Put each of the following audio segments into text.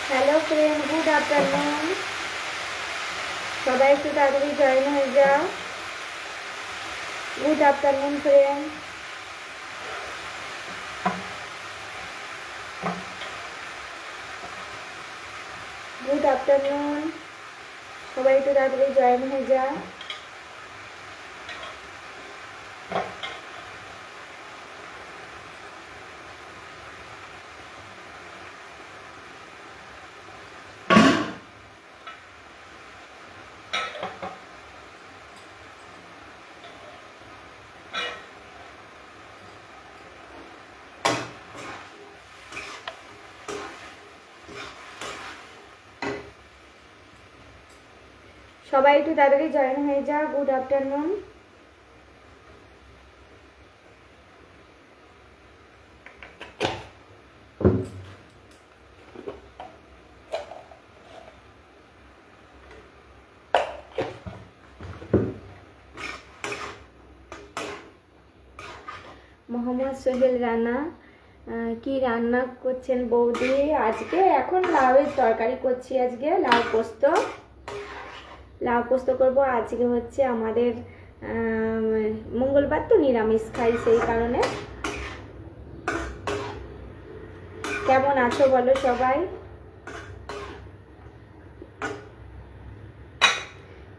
Hello friend, good afternoon. सबाई एकटू ताड़ाताड़ी जয়েন হয়ে যাও। Good afternoon friend. Good afternoon. सबाई एकटू ताड़ाताड़ी जয়েন হয়ে যাও। সবাই একটু তাড়াতাড়ি জয়েন হয়ে যাও। Good afternoon. মোহাম্মদ সোহেল রানা, কি রান্না করছেন বৌদি? আজকে এখন লাউয়ের তরকারি করছি। আজকে লাউ পোস্ত করব। আজকে হচ্ছে আমাদের মঙ্গলবার তো নিরামিষ খাই, সেই কারণে। কেমন আছো বলো সবাই?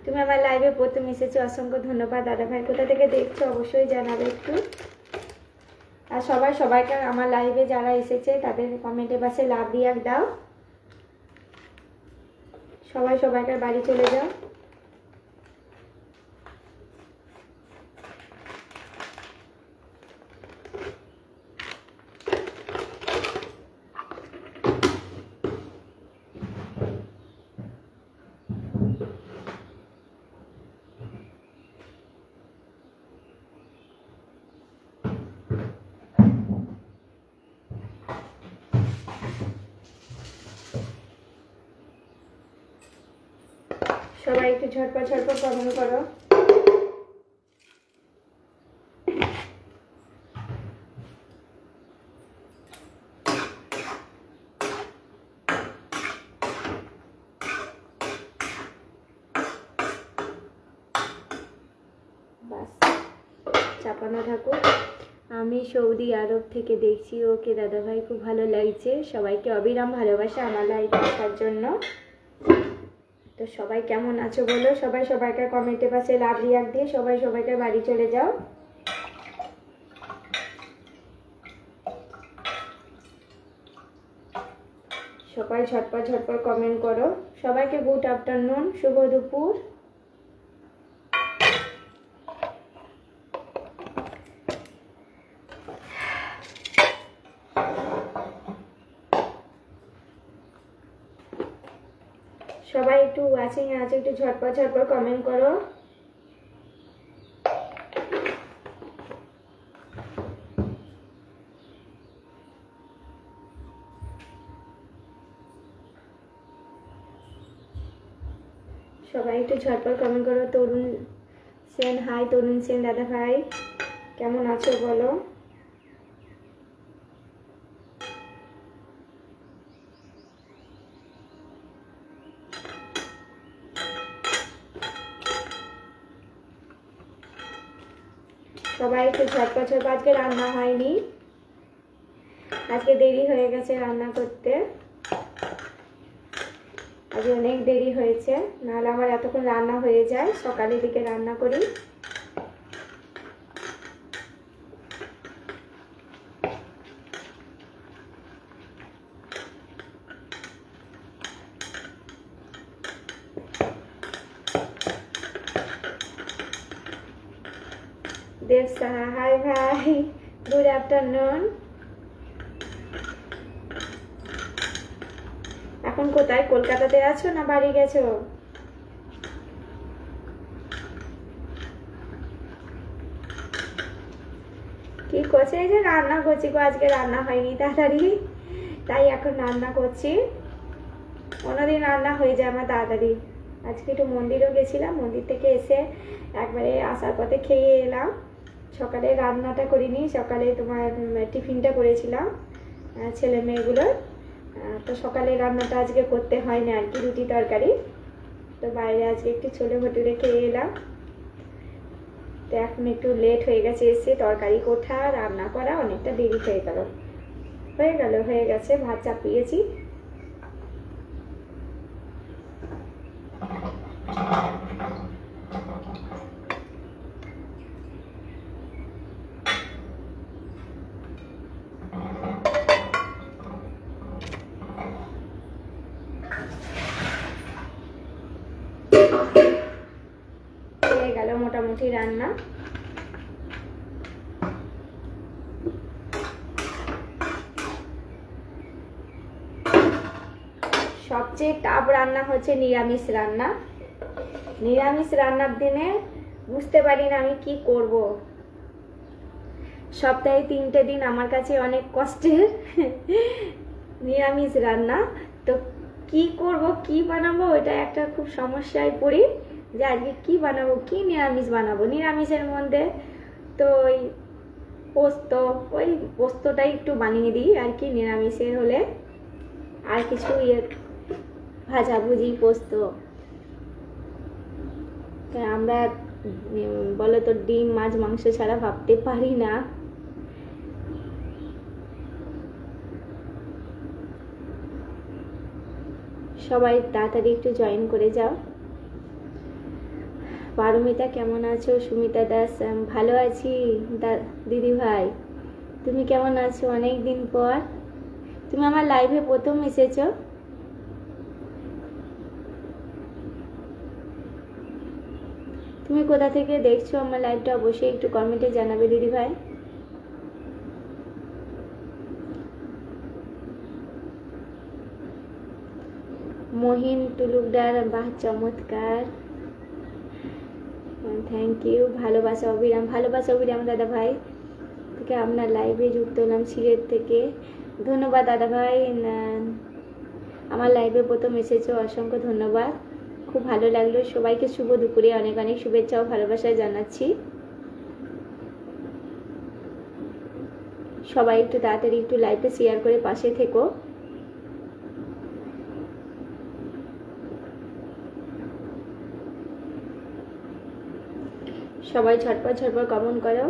তুমি আমার লাইভে প্রথম এসেছো, অসংখ্য ধন্যবাদ দাদা ভাই। কোথা থেকে দেখছো অবশ্যই জানাবে একটু। আর সবাইকে আমার লাইভে যারা এসেছে তাদের কমেন্টের পাশে লাভ রিয়াক্ট দাও। সবাইকে বাড়ি চলে যাও। সবাই একটু ঝটপট কমেন্ট করো। বাস চাপানো থাকুক। আমি সৌদি আরব থেকে দেখছি। ওকে দাদা ভাই, খুব ভালো লাগছে। সবাইকে অবিরাম ভালোবাসা আমার লাইভ দেখার জন্য। তো সবাই কেমন আছো বলো। সবাইকে কমেন্টের পাশে লাভ রিয়াক্ট দিয়ে সবাইকে বাড়ি চলে যাও। সবাই ঝটপট কমেন্ট করো। সবাইকে গুড আফটারনুন, শুভ দুপুর। সবাই একটু ওয়াচিং এ আছো, একটু ঝটপট কমেন্ট করো। সবাই একটু ঝটপট কমেন্ট করো। তরুণ সেন, হাই তরুণ সেন দাদা ভাই, কেমন আছো বলো। সবাই একটু ঝটপট। আজকে রান্না হয়নি, আজকে দেরি হয়ে গেছে রান্না করতে। আজকে অনেক দেরি হয়েছে, নাহলে আমার এতক্ষণ রান্না হয়ে যায়। সকালের দিকে রান্না করি। देव साहा, हाय भाई, गुड आफ्टरनून। এখন কোথায়, কলকাতাতে আছো না বাড়ি গেছো? কি করছে? এই যে রান্না করছি গো, আজকে রান্না হয়নি তাড়াতাড়ি, তাই এখন রান্না করছি। অন্যদিন রান্না হয়ে যায় আমার তাড়াতাড়ি। আজকে একটু মন্দিরও গেছিলাম, মন্দির থেকে এসে একবারে আসার পথে খেয়ে এলাম। সকালে রান্নাটা করিনি, সকালে তোমার টিফিনটা করেছিলাম ছেলে মেয়েগুলোর। তো সকালে রান্নাটা আজকে করতে হয় না আর কি, রুটি তরকারি। তো বাইরে আজকে একটু ছোলে ভটুরে খেয়ে এলাম। তো এখন একটু লেট হয়ে গেছে, এসে তরকারি কোঠা রান্না করা অনেকটা দেরি হয়ে গেছে। ভাত চাপিয়েছি। হয়ে গেল মোটামুটি রান্না। সবচেয়ে টাফ রান্না হচ্ছে নিরামিষ রান্না। নিরামিষ রান্নার দিনে বুঝতে পারি না আমি কি করব। সপ্তাহে 3টে দিন আমার কাছে অনেক কষ্টের নিরামিষ রান্না। তো কি করব, কি বানাবো, এটা একটা খুব সমস্যায় পড়ি যে আজকে কি বানাবো, কি নিরামিষ বানাবো। নিরামিষের মধ্যে তো ওই পোস্তটাই একটু বানিয়ে দিই আর কি, নিরামিষের হলে আর কিছু ভাজাভুজি পোস্ত। আমরা বলো তো ডিম মাছ মাংস ছাড়া ভাবতে পারি না। সবাই তাড়াতাড়ি একটু জয়েন করে যাও। পারমিতা কেমন আছো? সুমিতা দাস ভালো আছি দিদি ভাই, তুমি কেমন আছো? অনেক দিন পর তুমি আমার লাইভে প্রথম এসেছো। তুমি কোথা থেকে দেখছো আমার লাইভটা অবশ্যই একটু কমেন্টে জানাবে দিদি ভাই। মহিন তুলুকদার, বাহ চমৎকার, থ্যাংক ইউ। ভালোবাসা অবিরাম দাদা ভাই থেকে আপনার লাইভে যুক্ত হলাম সিলেট থেকে। ধন্যবাদ দাদা ভাই, আমার লাইভে প্রথম এসেছো, অসংখ্য ধন্যবাদ, খুব ভালো লাগলো। সবাইকে শুভ দুপুরে অনেক অনেক শুভেচ্ছা ও ভালোবাসা জানাচ্ছি। সবাই একটু তাড়াতাড়ি একটু লাইভে শেয়ার করে পাশে থেকো। সবাই ঝটপট কমেন্ট করো।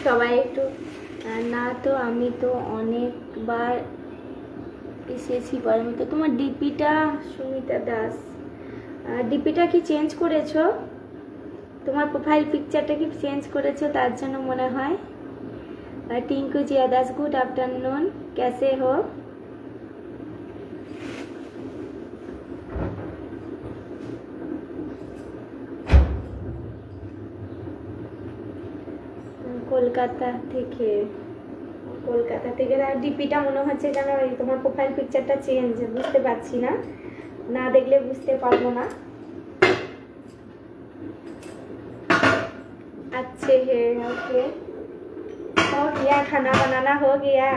সবাই একটু না তো আমি তো অনেকবার এসেছি পারমিতা। তোমার ডিপিটা, সুমিতা দাস, ডিপিটা কি চেঞ্জ করেছো? তোমার প্রোফাইল পিকচারটা কি চেঞ্জ করেছো? তার জন্য মনে হয়। টিঙ্কু জিয়া দাস, গুড आफ्टरनून, कैसे हो? কলকাতা থেকে ডিপিটা মনে হচ্ছে যেন তোমার প্রোফাইল পিকচারটা চেঞ্জ, বুঝতে পারছি না, না দেখলে বুঝতে পারবো না। अच्छे है, ओके, हो गया, खाना बनाना हो गया।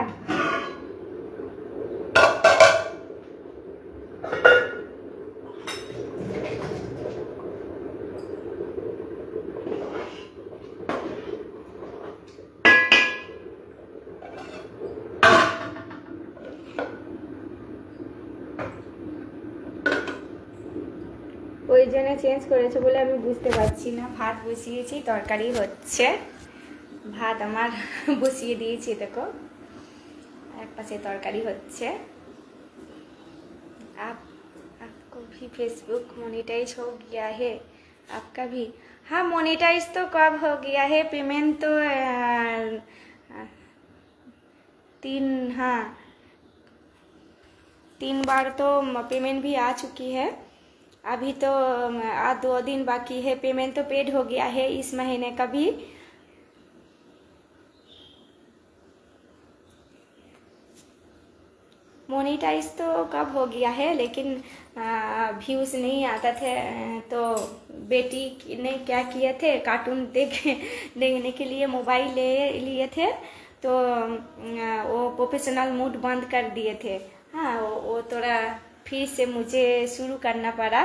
ওই জন্য চেঞ্জ করেছে বলে আমি বুঝতে পারছি না। ভাত বসিয়েছি, তরকারি হচ্ছে, ভাত আমার বসিয়ে দিয়েছি, দেখো এক পাশে তরকারি হচ্ছে। आपको भी फेसबुक मोनेटाइज हो गया है? आपका भी? हाँ, मोनेटाइज तो कब हो गया है, पेमेंट तो 3 बार तो पेमेंट भी आ चुकी है। अभी तो 2 दिन बाकी है, पेमेंट तो पेड हो गया है इस महीने का भी। मोनेटाइज तो कब हो गया है, लेकिन व्यूज़ नहीं आता थे, तो बेटी ने क्या किए थे, कार्टून देखने के लिए मोबाइल ले लिए थे, तो वो प्रोफेशनल मोड बंद कर दिए थे। हाँ, वो थोड़ा फिर से मुझे शुरू करना पड़ा,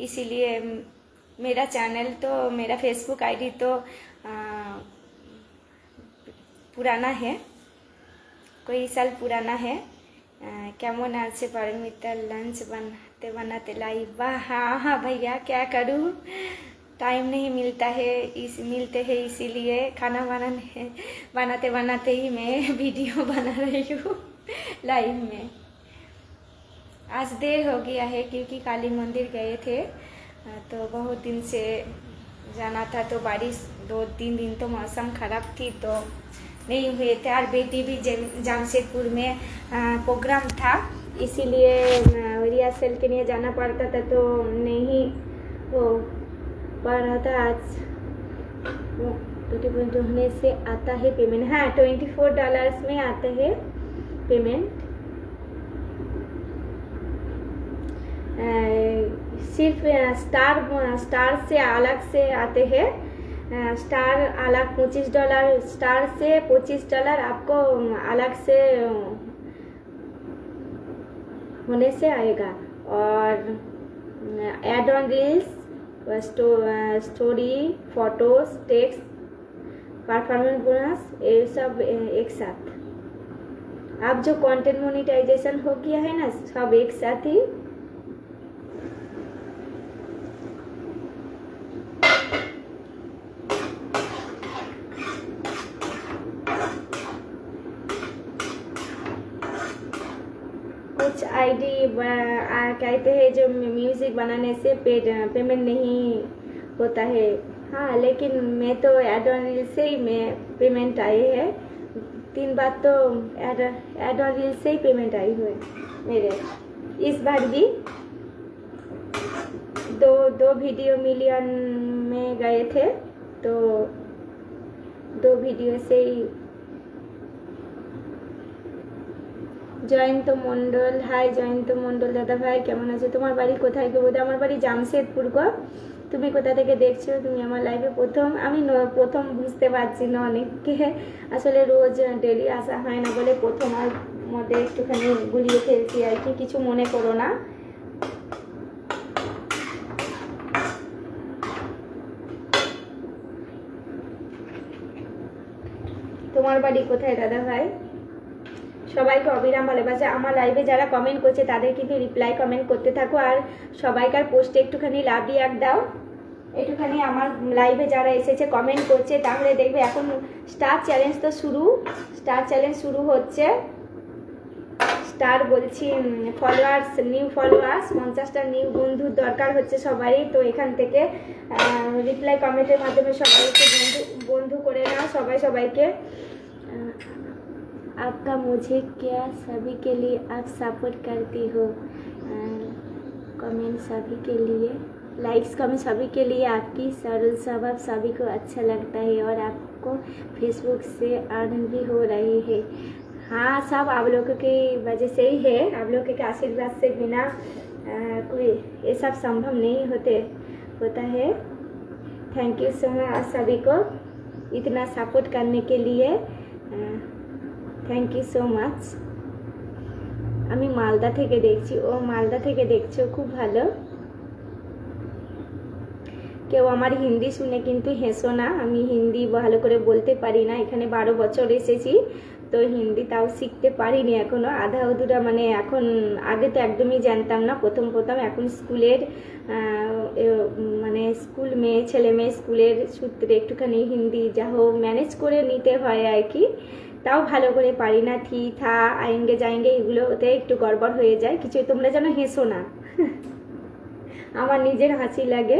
इसीलिए मेरा चैनल तो, मेरा फेसबुक आईडी तो पुराना है, कोई साल पुराना है। কেমন আছে পারমিতা? लंच बनाते बनाते लाइव। वाह, हाँ भैया, क्या करूँ, टाइम नहीं मिलता है, मिलते हैं, इसीलिए खाना बनाते बनाते ही मैं वीडियो बना रही हूँ लाइव में। आज देर हो गया है क्योंकि काली मंदिर गए थे, तो बहुत दिन से जाना था, तो बारिश 2-3 दिन तो मौसम खराब थी, तो नहीं हुए थे। और बेटी भी जमशेदपुर में प्रोग्राम था, इसीलिए रिहर्सल के लिए जाना पड़ता था, तो नहीं हो पा रहा था। आज होने से आता है पेमेंट। हाँ, $24 में आते हैं पेमेंट। सिर्फ स्टार से अलग से आते हैं। स्टार अलग $25, स्टार से $25 आपको अलग से होने से आएगा। और add on reels, story, photos, text, performance bonus, ये सब एक साथ। अब जो कंटेंट मोनेटाइजेशन हो गया है ना, सब एक साथ ही। कुछ आईडी कहते हैं जो म्यूजिक बनाने से पेमेंट नहीं होता है। हाँ, लेकिन मैं तो एड ऑन रील से ही पेमेंट आई है। 3 बार तो एड ऑन रील से ही पेमेंट आई हुई मेरे। इस बार भी दो वीडियो मिलियन में गए थे, तो 2 वीडियो से ही। জয়ন্ত মন্ডল, হাই জয়ন্ত মন্ডল দাদা ভাই, কেমন আছো? তোমার বাড়ি কোথায় গো বোধ? আমার বাড়ি জামশেদপুর গো। তুমি কোথা থেকে দেখছো? তুমি আমার লাইভে প্রথম? আমি প্রথম বুঝতে পারছি না, অনেককে আসলে রোজ ডেলি আসা হয় না বলে প্রথম আর মধ্যে একটুখানি গুলিয়ে ফেলছি আর কি, কিছু মনে করো না। তোমার বাড়ি কোথায় দাদা ভাই? সবাইকে অবিরাম ভালোবাসা। আমার লাইভে যারা কমেন্ট করছে তাদের কিন্তু রিপ্লাই কমেন্ট করতে থাকো, আর সবাইকার পোস্টে একটুখানি লাভ রিয়াক্ট দাও। একটুখানি আমার লাইভে যারা এসেছে কমেন্ট করছে, তাহলে দেখবে এখন স্টার চ্যালেঞ্জ তো স্টার চ্যালেঞ্জ শুরু হচ্ছে। স্টার বলছি ফলোয়ার্স, নিউ ফলোয়ার্স 50টা নিউ বন্ধুর দরকার হচ্ছে সবারই। তো এখান থেকে রিপ্লাই কমেন্টের মাধ্যমে সবাইকে বন্ধু করে নাও, সবাইকে। आपका मुझे क्या सभी के लिए आप सपोर्ट करती हो? कमेंट सभी के लिए, लाइक्स कमेंट सभी के लिए। आपकी सरल स्वभाव सभी को अच्छा लगता है और आपको फेसबुक से अर्न भी हो रही है। हाँ, सब आप लोगों की वजह से ही है। आप लोगों के आशीर्वाद से बिना कोई ये सब संभव नहीं होता है। थैंक यू सो मच सभी को इतना सपोर्ट करने के लिए। Thank you so much. আমি মালদা থেকে দেখছি। ও মালদা থেকে দেখছো, খুব ভালো। কেউ আমার হিন্দি শুনে কিন্তু হেসো না, আমি হিন্দি ভালো করে বলতে পারি না। এখানে 12 বছর এসেছি, তো হিন্দি তাও শিখতে পারিনি এখনো, আধা অধুরা। মানে এখন, আগে তো একদমই জানতাম না, প্রথম এখন স্কুলের মানে স্কুল ছেলে মেয়ে স্কুলের সূত্রে একটুখানি হিন্দি যা হোক ম্যানেজ করে নিতে হয় আর কি। তাও ভালো করে পারি না। থি থা আয়েঙ্গে যায়েঙ্গে এগুলোতে একটু গড়বড় হয়ে যায়। কিছু তোমরা যেন হেসো না। আমার নিজের হাসি লাগে,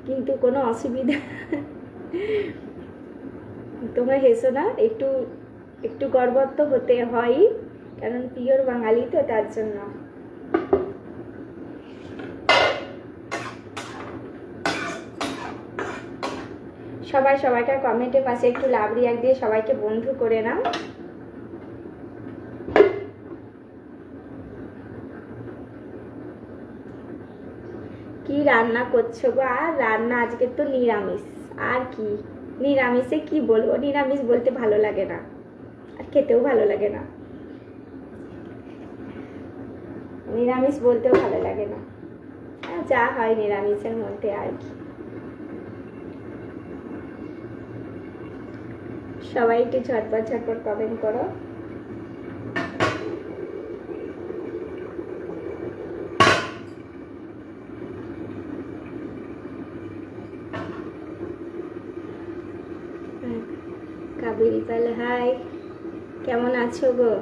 কিন্তু কোনো অসুবিধা, তোমরা হেসো না। একটু একটু গড়বড় তো হতে হয়, কারণ পিওর বাঙালি তো, তার জন্য। সবাইকে কমেন্টের পাশে একটু লাভ রিয়াক্ট দিয়ে সবাইকে বন্ধু করে নাও। কি রান্না করছো গো? আর রান্না আজকে তো নিরামিষ। আর কি নিরামিষে কি বলবো, নিরামিষ বলতে ভালো লাগে না, আর খেতেও ভালো লাগে না। নিরামিষ বলতেও ভালো লাগে না, যা হয় নিরামিষের মধ্যে আর কি। সবাই একটু ঝটপট ঝটপট কমেন্ট করো। কাবেরী পাল, হাই, কেমন আছো গো?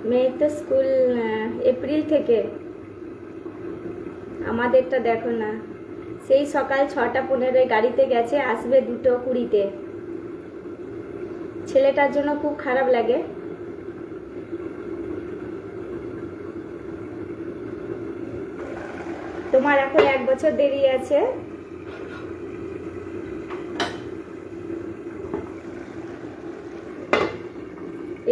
মেয়ের তো স্কুল এপ্রিল থেকে। আমাদেরটা দেখো না, সেই সকাল 6:15 গাড়িতে গেছে, আসবে 2:20। ছেলেটার জন্য খুব খারাপ লাগে। তোমার এখন 1 বছর দেরি আছে।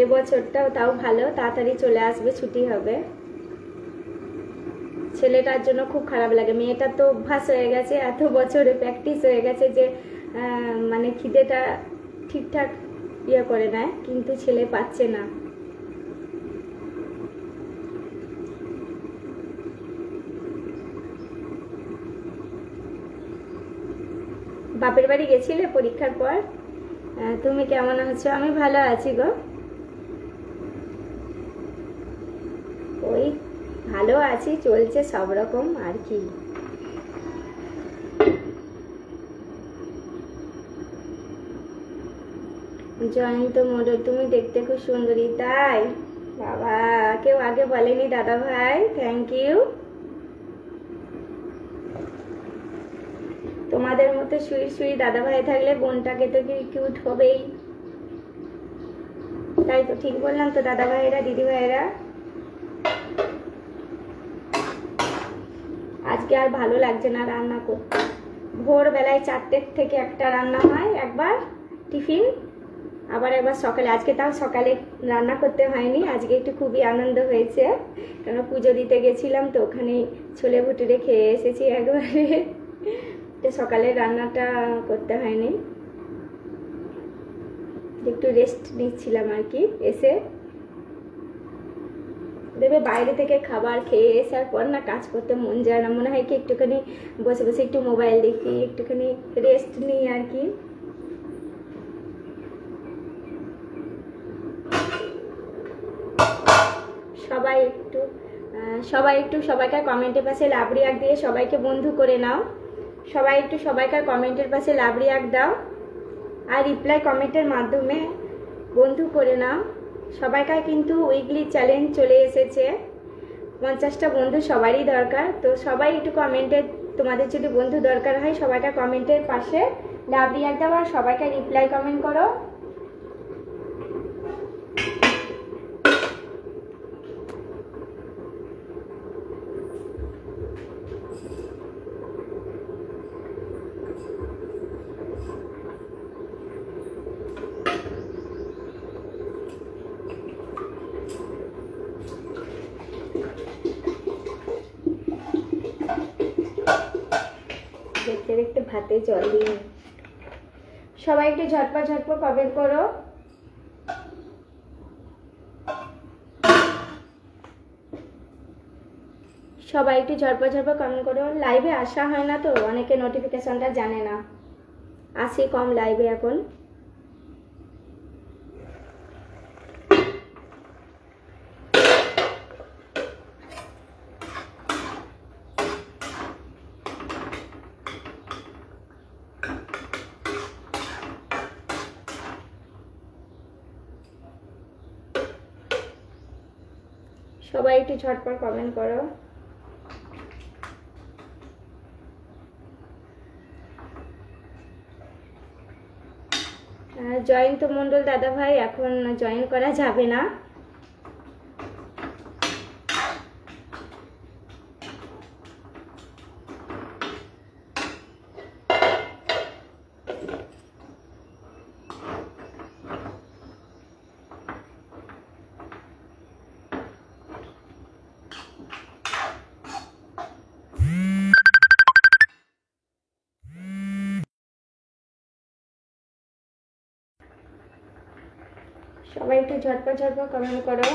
এবছরটাও তাও ভালো, তাড়াতাড়ি চলে আসবে, ছুটি হবে। ছেলেটার জন্য খুব খারাপ লাগে। মেয়েটার তো অভ্যাস হয়ে গেছে, এত বছরে প্র্যাকটিস হয়ে গেছে যে মানে খিদেটা ঠিকঠাক ইয়ে করে নেয়, কিন্তু ছেলে পাচ্ছে না। বাপের বাড়ি গেছিলে পরীক্ষার পর? তুমি কেমন আছো? আমি ভালো আছি গো। ওই ভালো আছি, চলছে সব রকম আর কি। জয়ন্ত মোড়ল, তুমি দেখতে খুব সুন্দরী। তাই? বাবা, কেউ আগে বলেনি দাদা ভাই, থ্যাংক ইউ। তোমাদের মতো সুই সুই দাদা ভাই থাকলে বোনটাকে তো কিউট হবেই, তাই তো? ঠিক বললাম তো দাদা ভাইরা, দিদি ভাইরা? আজকে আর ভালো লাগছে না রান্না করতে। ভোরবেলায় 4টে থেকে একটা রান্না হয়, একবার টিফিন, আবার একবার সকালে। আজকে তাও সকালে রান্না করতে হয়নি, আজকে একটু খুবই আনন্দ হয়েছে, কারণ পুজো দিতে গেছিলাম তো, ওখানে ছোলে ভুটুরে খেয়ে এসেছি একবারে, তো সকালে রান্নাটা করতে হয়নি, একটু রেস্ট নিচ্ছিলাম আর কি। এসে দেবে বাইরে থেকে খাবার খেয়ে আসার পর না কাজ করতে মন যায় না, মনে হয় কি একটুখানি বসে বসে একটু মোবাইল দেখি, একটুখানি রেস্ট নিই আর কি। সবাই একটু সবাইকার কমেন্টের পাশে লাভ রিয়াক্ট দিয়ে সবাইকে বন্ধু করে নাও। সবাই একটু সবাইকার কমেন্টের পাশে লাভ রিয়াক্ট দাও, আর রিপ্লাই কমেন্টের মাধ্যমে বন্ধু করে নাও। সবাইকার কিন্তু উইকলি চ্যালেঞ্জ চলে এসেছে, 50টা বন্ধু সবারই দরকার। তো সবাই একটু কমেন্টে, তোমাদের যদি বন্ধু দরকার হয় সবাইকার কমেন্টের পাশে লাভ রিয়াক্ট দাও, আর সবাইকে রিপ্লাই কমেন্ট করো। দেখতে দেখতে ভাতে জল দিই। সবাই একটু ঝটপট ঝটপট কমেন্ট করো। সবাই একটু ঝটপট ঝটপট কমেন্ট করো। লাইভে আসা হয় না তো, অনেকে নোটিফিকেশনটা জানে না, আসি কম লাইভে এখন। সবাই একটু ঝটপট কমেন্ট করো। জয়ন্ত মণ্ডল দাদা ভাই, এখন জয়েন করা যাবে না। সবাই একটু ঝটপট ঝটপট কমেন্ট করো।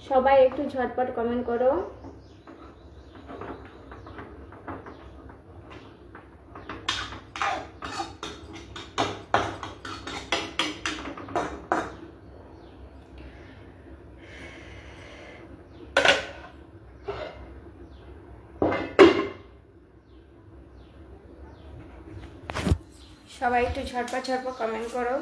সবাই একটু ঝটপট কমেন্ট করো। সবাই একটু ঝটপট ঝটপট কমেন্ট করো।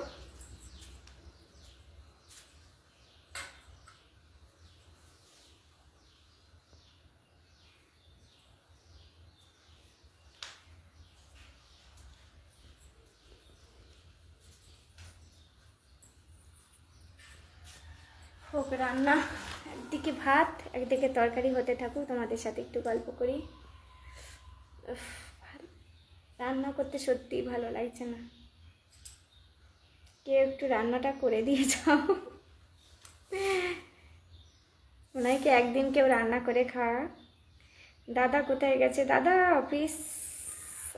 হোক রান্না, একদিকে ভাত একদিকে তরকারি হতে থাকুক, তোমাদের সাথে একটু গল্প করি। রান্না করতে সত্যিই ভালো লাগছে না, কেউ একটু রান্নাটা করে দিয়ে যাও। ওনাকে একদিন কেউ রান্না করে খাওয়া। দাদা কোথায় গেছে? দাদা অফিস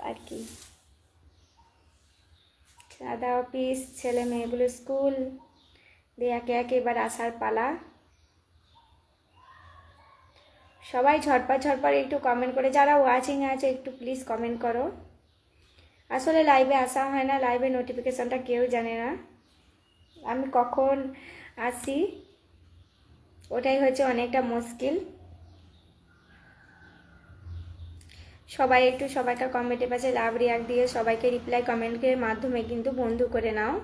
আর কি, দাদা অফিস, ছেলে মেয়েগুলো স্কুল দিয়ে একে একে এবার আসার পালা। সবাই ঝটপট ঝটপট একটু কমেন্ট করে, যারা ওয়াচিং আছে একটু প্লিজ কমেন্ট করো। আসলে লাইভে আসা হয় না, লাইভে নোটিফিকেশনটা কেউ জানে না আমি কখন আসি, ওটাই হচ্ছে অনেকটা মুশকিল। সবাই একটু সবাইকার কমেন্টের পাশে লাভ রিয়াক্ট দিয়ে সবাইকে রিপ্লাই কমেন্টের মাধ্যমে কিন্তু বন্ধু করে নাও।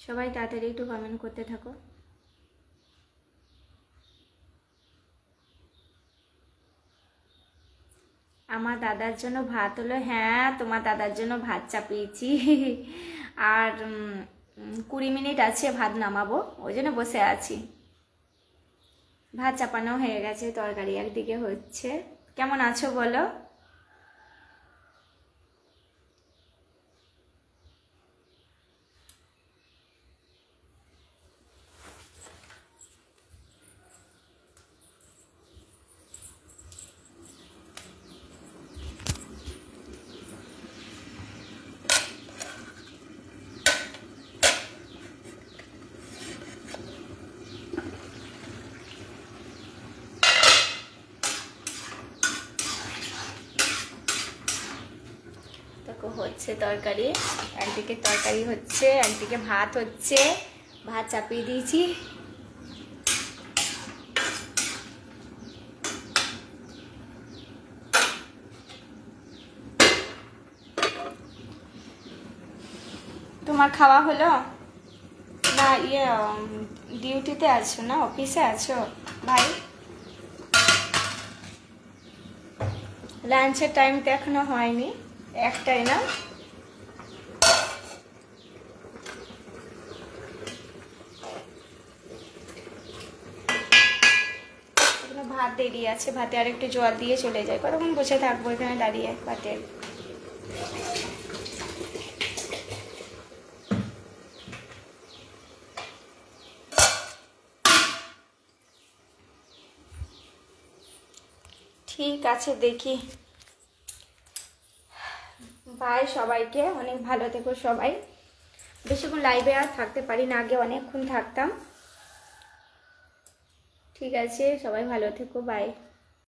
সবাই তাড়াতাড়ি একটু কমেন্ট করতে থাকো। আমার দাদার জন্য ভাত হলো, হ্যাঁ তোমার দাদার জন্য ভাত চাপিয়েছি, আর 20 মিনিট আছে ভাত নামাবো, ওই জন্য বসে আছি। ভাত চাপানো হয়ে গেছে, তরকারি একদিকে হচ্ছে। কেমন আছো বলো? হচ্ছে তরকারি, একদিকে তরকারি হচ্ছে একদিকে ভাত হচ্ছে, ভাত চাপিয়ে দিয়েছি। তোমার খাওয়া হলো না? ডিউটিতে আছো না অফিসে আছো ভাই? লাঞ্চের টাইম তো এখনো হয়নি, একটাই না? ভাত দেরি আছে, ভাতে আর একটু জল দিয়ে চলে যায়, কতক্ষণ বসে থাকবো এখানে দাঁড়িয়ে ভাতে। ঠিক আছে, দেখি। বাই সবাইকে, অনেক ভালো থেকো সবাই। বেশিক্ষণ লাইভে আর থাকতে পারি না, আগে অনেকক্ষণ থাকতাম। ঠিক আছে, সবাই ভালো থেকো, বাই।